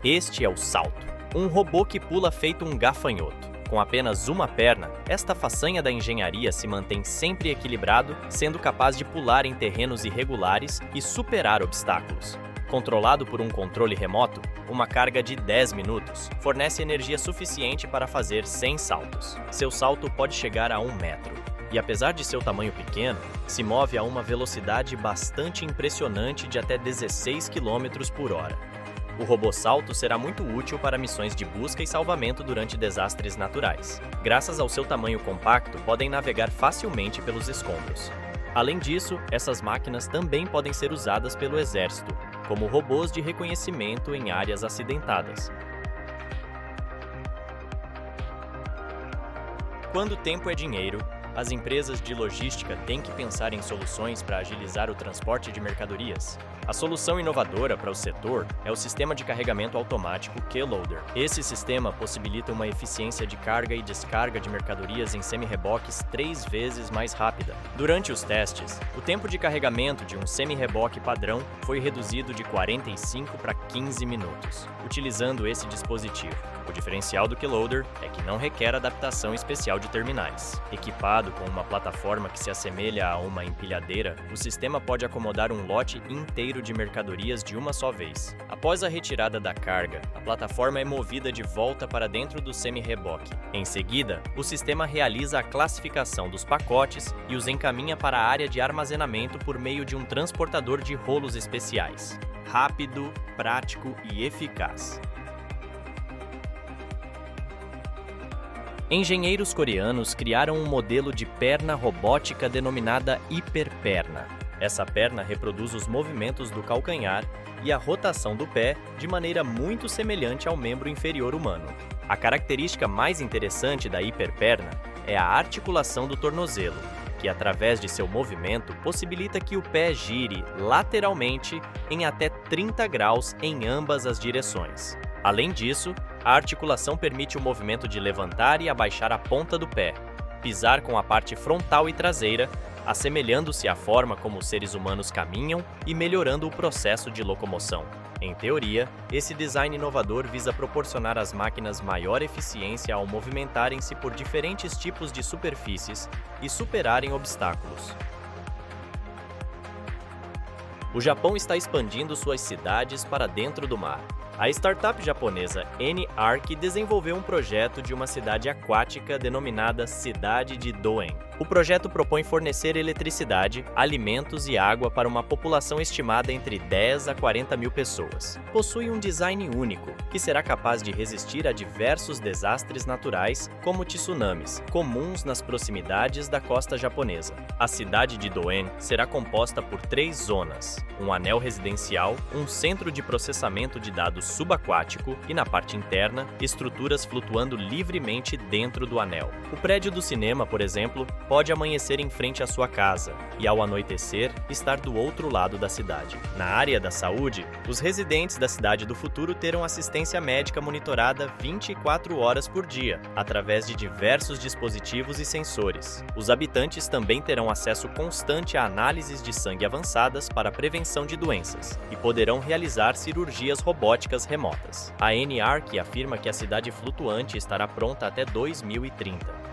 Este é o salto, um robô que pula feito um gafanhoto. Com apenas uma perna, esta façanha da engenharia se mantém sempre equilibrado, sendo capaz de pular em terrenos irregulares e superar obstáculos. Controlado por um controle remoto, uma carga de 10 minutos fornece energia suficiente para fazer 100 saltos. Seu salto pode chegar a 1 metro. E apesar de seu tamanho pequeno, se move a uma velocidade bastante impressionante de até 16 km por hora. O robô salto será muito útil para missões de busca e salvamento durante desastres naturais. Graças ao seu tamanho compacto, podem navegar facilmente pelos escombros. Além disso, essas máquinas também podem ser usadas pelo exército, como robôs de reconhecimento em áreas acidentadas. Quando tempo é dinheiro, as empresas de logística têm que pensar em soluções para agilizar o transporte de mercadorias. A solução inovadora para o setor é o sistema de carregamento automático K-Loader. Esse sistema possibilita uma eficiência de carga e descarga de mercadorias em semi-reboques 3 vezes mais rápida. Durante os testes, o tempo de carregamento de um semi-reboque padrão foi reduzido de 45 para 15 minutos, utilizando esse dispositivo. O diferencial do K-Loader é que não requer adaptação especial de terminais. Equipado com uma plataforma que se assemelha a uma empilhadeira, o sistema pode acomodar um lote inteiro de mercadorias de uma só vez. Após a retirada da carga, a plataforma é movida de volta para dentro do semi-reboque. Em seguida, o sistema realiza a classificação dos pacotes e os encaminha para a área de armazenamento por meio de um transportador de rolos especiais. Rápido, prático e eficaz. Engenheiros coreanos criaram um modelo de perna robótica denominada hiperperna. Essa perna reproduz os movimentos do calcanhar e a rotação do pé de maneira muito semelhante ao membro inferior humano. A característica mais interessante da hiperperna é a articulação do tornozelo, que através de seu movimento possibilita que o pé gire lateralmente em até 30 graus em ambas as direções. Além disso, a articulação permite o movimento de levantar e abaixar a ponta do pé, pisar com a parte frontal e traseira, assemelhando-se à forma como os seres humanos caminham e melhorando o processo de locomoção. Em teoria, esse design inovador visa proporcionar às máquinas maior eficiência ao movimentarem-se por diferentes tipos de superfícies e superarem obstáculos. O Japão está expandindo suas cidades para dentro do mar. A startup japonesa N-Arc desenvolveu um projeto de uma cidade aquática denominada Cidade de Doen. O projeto propõe fornecer eletricidade, alimentos e água para uma população estimada entre 10 a 40 mil pessoas. Possui um design único, que será capaz de resistir a diversos desastres naturais, como tsunamis, comuns nas proximidades da costa japonesa. A cidade de Doen será composta por 3 zonas: um anel residencial, um centro de processamento de dados subaquático e, na parte interna, estruturas flutuando livremente dentro do anel. O prédio do cinema, por exemplo, pode amanhecer em frente à sua casa e, ao anoitecer, estar do outro lado da cidade. Na área da saúde, os residentes da cidade do futuro terão assistência médica monitorada 24 horas por dia, através de diversos dispositivos e sensores. Os habitantes também terão acesso constante a análises de sangue avançadas para a prevenção de doenças e poderão realizar cirurgias robóticas remotas. A N-Arc afirma que a cidade flutuante estará pronta até 2030.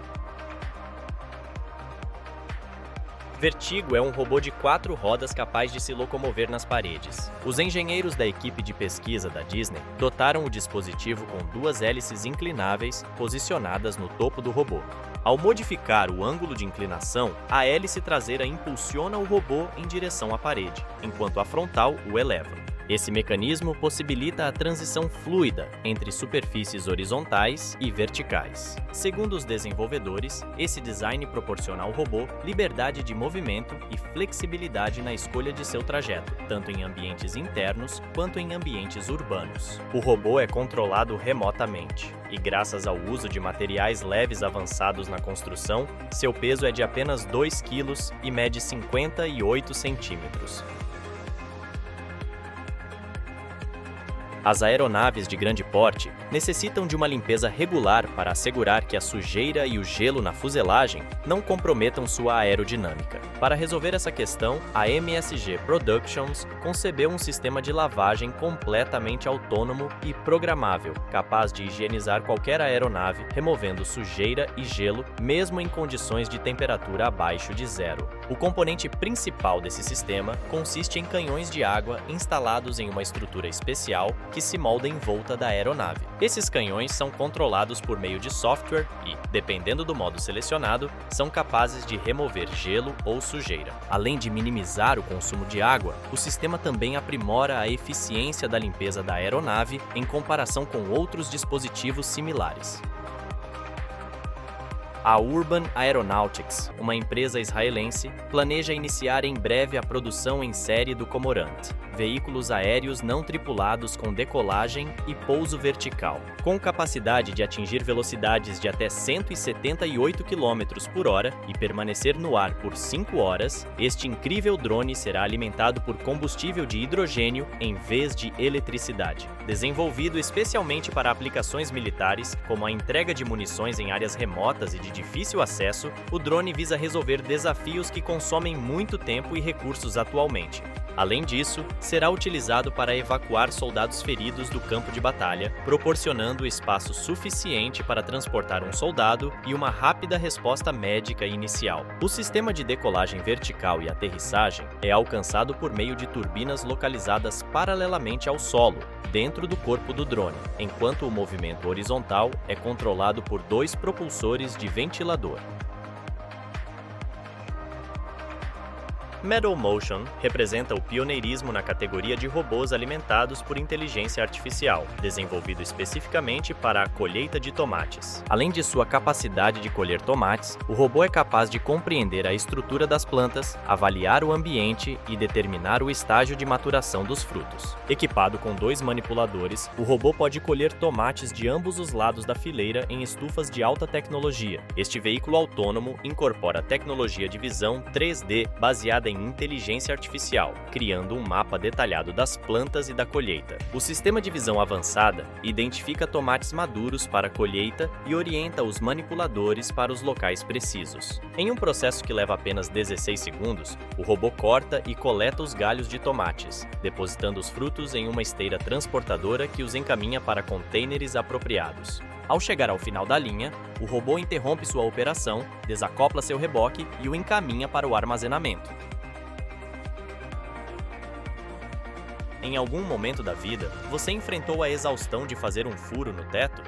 Vertigo é um robô de 4 rodas capaz de se locomover nas paredes. Os engenheiros da equipe de pesquisa da Disney dotaram o dispositivo com 2 hélices inclináveis posicionadas no topo do robô. Ao modificar o ângulo de inclinação, a hélice traseira impulsiona o robô em direção à parede, enquanto a frontal o eleva. Esse mecanismo possibilita a transição fluida entre superfícies horizontais e verticais. Segundo os desenvolvedores, esse design proporciona ao robô liberdade de movimento e flexibilidade na escolha de seu trajeto, tanto em ambientes internos quanto em ambientes urbanos. O robô é controlado remotamente e, graças ao uso de materiais leves avançados na construção, seu peso é de apenas 2 kg e mede 58 centímetros. As aeronaves de grande porte necessitam de uma limpeza regular para assegurar que a sujeira e o gelo na fuselagem não comprometam sua aerodinâmica. Para resolver essa questão, a MSG Productions concebeu um sistema de lavagem completamente autônomo e programável, capaz de higienizar qualquer aeronave, removendo sujeira e gelo, mesmo em condições de temperatura abaixo de zero. O componente principal desse sistema consiste em canhões de água instalados em uma estrutura especial que se molda em volta da aeronave. Esses canhões são controlados por meio de software e, dependendo do modo selecionado, são capazes de remover gelo ou sujeira. Além de minimizar o consumo de água, o sistema também aprimora a eficiência da limpeza da aeronave em comparação com outros dispositivos similares. A Urban Aeronautics, uma empresa israelense, planeja iniciar em breve a produção em série do Cormorant, veículos aéreos não tripulados com decolagem e pouso vertical. Com capacidade de atingir velocidades de até 178 km por hora e permanecer no ar por 5 horas, este incrível drone será alimentado por combustível de hidrogênio em vez de eletricidade. Desenvolvido especialmente para aplicações militares, como a entrega de munições em áreas remotas e de difícil acesso, o drone visa resolver desafios que consomem muito tempo e recursos atualmente. Além disso, será utilizado para evacuar soldados feridos do campo de batalha, proporcionando espaço suficiente para transportar um soldado e uma rápida resposta médica inicial. O sistema de decolagem vertical e aterrissagem é alcançado por meio de turbinas localizadas paralelamente ao solo, dentro do corpo do drone, enquanto o movimento horizontal é controlado por 2 propulsores de ventilador. Metal Motion representa o pioneirismo na categoria de robôs alimentados por inteligência artificial, desenvolvido especificamente para a colheita de tomates. Além de sua capacidade de colher tomates, o robô é capaz de compreender a estrutura das plantas, avaliar o ambiente e determinar o estágio de maturação dos frutos. Equipado com 2 manipuladores, o robô pode colher tomates de ambos os lados da fileira em estufas de alta tecnologia. Este veículo autônomo incorpora tecnologia de visão 3D baseada em inteligência artificial, criando um mapa detalhado das plantas e da colheita. O sistema de visão avançada identifica tomates maduros para colheita e orienta os manipuladores para os locais precisos. Em um processo que leva apenas 16 segundos, o robô corta e coleta os galhos de tomates, depositando os frutos em uma esteira transportadora que os encaminha para contêineres apropriados. Ao chegar ao final da linha, o robô interrompe sua operação, desacopla seu reboque e o encaminha para o armazenamento. Em algum momento da vida, você enfrentou a exaustão de fazer um furo no teto?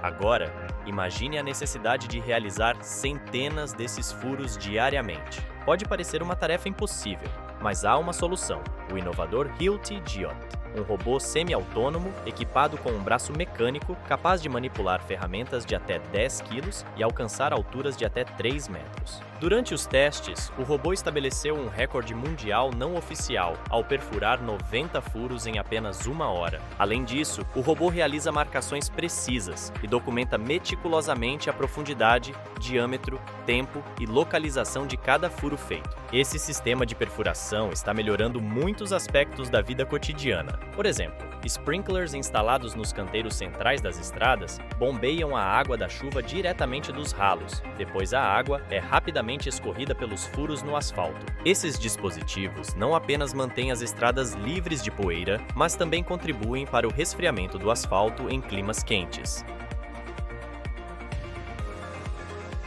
Agora, imagine a necessidade de realizar centenas desses furos diariamente. Pode parecer uma tarefa impossível, mas há uma solução: o inovador Hilti Giot, um robô semi-autônomo equipado com um braço mecânico capaz de manipular ferramentas de até 10 kg e alcançar alturas de até 3 metros. Durante os testes, o robô estabeleceu um recorde mundial não oficial ao perfurar 90 furos em apenas 1 hora. Além disso, o robô realiza marcações precisas e documenta meticulosamente a profundidade, diâmetro, tempo e localização de cada furo feito. Esse sistema de perfuração está melhorando muitos aspectos da vida cotidiana. Por exemplo, sprinklers instalados nos canteiros centrais das estradas bombeiam a água da chuva diretamente dos ralos. Depois a água é rapidamente escorrida pelos furos no asfalto. Esses dispositivos não apenas mantêm as estradas livres de poeira, mas também contribuem para o resfriamento do asfalto em climas quentes.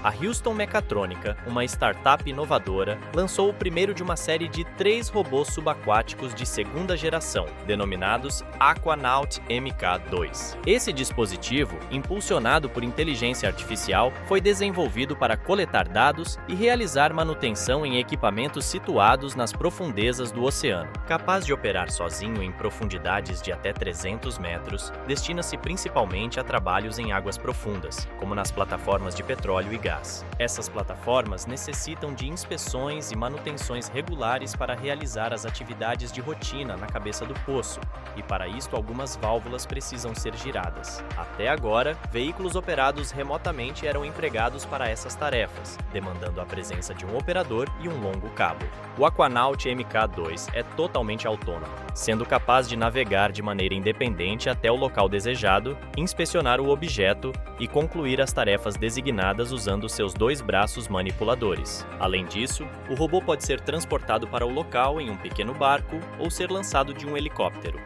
A Houston Mechatronica, uma startup inovadora, lançou o primeiro de uma série de 3 robôs subaquáticos de segunda geração, denominados Aquanaut MK2. Esse dispositivo, impulsionado por inteligência artificial, foi desenvolvido para coletar dados e realizar manutenção em equipamentos situados nas profundezas do oceano. Capaz de operar sozinho em profundidades de até 300 metros, destina-se principalmente a trabalhos em águas profundas, como nas plataformas de petróleo e gás. gás. Essas plataformas necessitam de inspeções e manutenções regulares para realizar as atividades de rotina na cabeça do poço, e para isto algumas válvulas precisam ser giradas. Até agora, veículos operados remotamente eram empregados para essas tarefas, demandando a presença de um operador e um longo cabo. O Aquanaut MK2 é totalmente autônomo, sendo capaz de navegar de maneira independente até o local desejado, inspecionar o objeto e concluir as tarefas designadas usando seus 2 braços manipuladores. Além disso, o robô pode ser transportado para o local em um pequeno barco ou ser lançado de um helicóptero.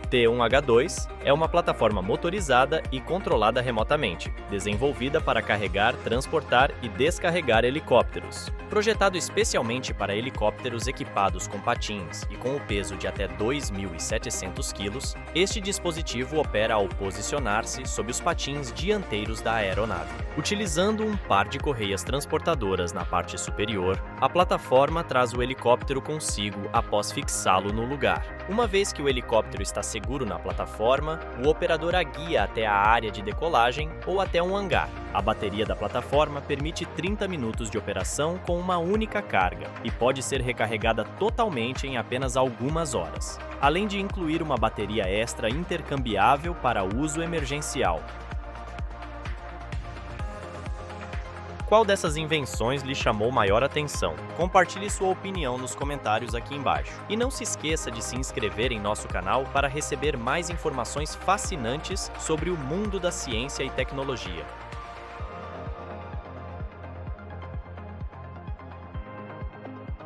T1H2 é uma plataforma motorizada e controlada remotamente, desenvolvida para carregar, transportar e descarregar helicópteros. Projetado especialmente para helicópteros equipados com patins e com o peso de até 2.700 kg, este dispositivo opera ao posicionar-se sob os patins dianteiros da aeronave. Utilizando um par de correias transportadoras na parte superior, a plataforma traz o helicóptero consigo após fixá-lo no lugar. Uma vez que o helicóptero está seguro na plataforma, o operador a guia até a área de decolagem ou até um hangar. A bateria da plataforma permite 30 minutos de operação com uma única carga e pode ser recarregada totalmente em apenas algumas horas, além de incluir uma bateria extra intercambiável para uso emergencial. Qual dessas invenções lhe chamou maior atenção? Compartilhe sua opinião nos comentários aqui embaixo. E não se esqueça de se inscrever em nosso canal para receber mais informações fascinantes sobre o mundo da ciência e tecnologia.